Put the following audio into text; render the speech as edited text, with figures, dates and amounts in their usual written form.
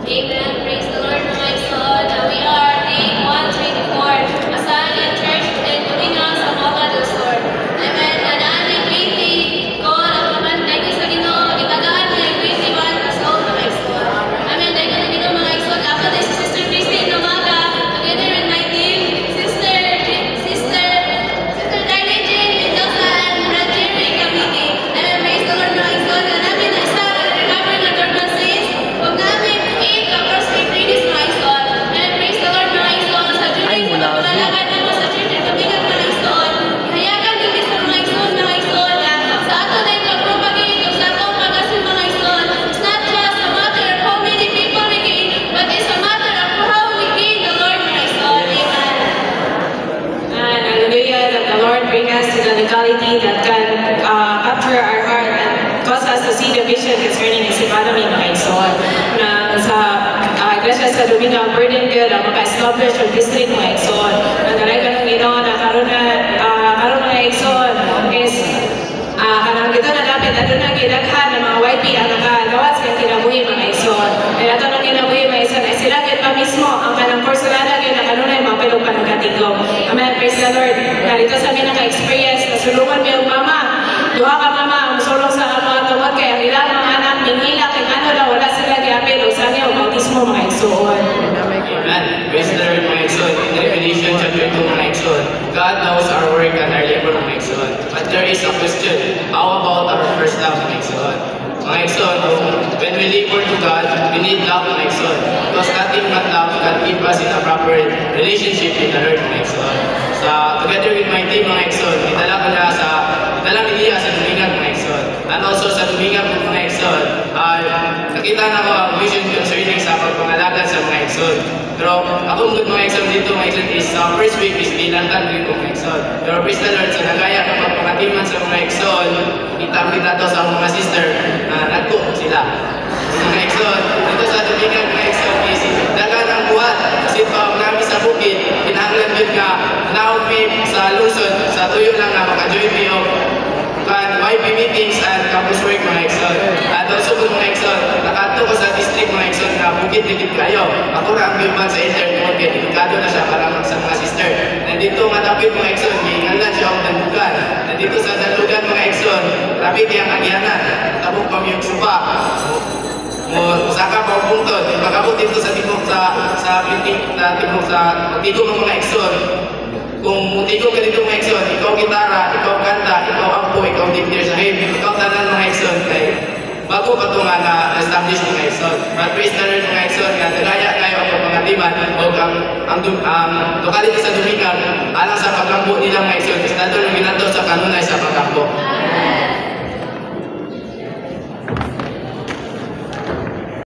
Amen. Praise the Lord, my son. We are day 124. Asahan Church and Domingo sa Mova del Sur. Amen. Nanaanin, waiting. Ko, nagpapantay ko sa Ginoo. Itagaan mo yung 21 na soul, mga son. Amen. Dahil ko na Ginoo, mga son. Ako din si Sister Christine Umaga. Together with my team. Sister Darlene Jane, Mendoza, and Brad Jerry Kamiti. Amen. Praise the Lord, mga son. Namin na isa, recover na dormant saints. Huwag namin ka-prospect ladies, mga son. Amen. Praise the Lord, mga son. Sa July, sa pagpalalakad naman sa church at kabigat, mga son. Hayagan din sa mga son, mga son. Sa ato na yung pag-propagate o sa atong pag-asin, mga son. It's not just a matter of how many people we gain, but it's a matter of how we gain the Lord, my son. Amen. And hallelujah, that the Lord bring us to the locality that can capture our heart and cause us to see the vision concerning His economy, mga son. Na sa Iglesia sa Domingo, ang burden good ang maka-establish yung district, mga son. Na talaga ng Ginoo na karon mga son is kanang dito na dapat ato na gidaghan ng mga YP ang nakagawat sa kinabuhi, mga son. Kaya ato nang kinabuhi, mga son, ay sila gid pa mismo ang kanang porcelana gid na kanunay mga pilog panagatigong. Amen. Praise the Lord. Narito sa amin naka-experience na sulungan mo yung mama. Duha ka mama ang sulong sa mga tawag kay ang ilang mga anak minhila kay ano daw wala sila giapil o sa niya o bautismo, mga igsoon. Amen. Praise the Lord, mga igsoon. In Revelation chapter 2, mga igsoon, God knows our work and our labor, mga igsoon. But there is a question. How about our first love, mga igsoon? Mga igsoon, when we labor to God, we need love, mga igsoon. Because nothing but love can keep us in a proper relationship with the Lord, mga igsoon. Together with my team, mga igsoon, itala niya sa Dumingan, mga igsoon. And also sa Dumingan, mga igsoon, nakita na ko ang vision concerning sa pagpangalagan sa mga igsoon. Pero ako mga igsoon dito, mga igsoon, is first week is binantan rin ko, mga igsoon. Pero praise the Lord, sa nagaya ng pagpangatiman sa mga igsoon, kita to sa mga sister na nagko sila. Mga igsoon, dito sa Dumingan, mga igsoon, is dagan ang buhat. Kasi pag namin sa bukid, pinahanglan yun ka, now sa Luzon, sa tuyo lang na maka-join me of YP meetings and campus work, mga igsoon. At also mga igsoon, nakato ko sa district, mga igsoon, na bukid-ligid kayo. Ako na ang biman sa intern market, delikado na siya para sa mga sister. Nandito matapit, mga igsoon, gihingalan siya ang dalugan. Nandito sa dalugan, mga igsoon, rapid yung agyanan. Tabok pa yung supa. Saka pa puntod, pagkabot dito sa timog sa tigong ng mga igsoon. Kung tigong ka dito, mga igsoon, ikaw gitara, ikaw kanta, ikaw ampo, ikaw dictator sa hymn, ikaw tanan, mga igsoon, kay bago pa ito nga na-establish, mga igsoon. But praise the Lord, mga igsoon, nga nagaya kayo ang pagpangatiman o ang lokality sa Domingan alang sa pagkampo nilang, mga igsoon. Kasi nato nang ginanto sa kanunay sa pagkampo.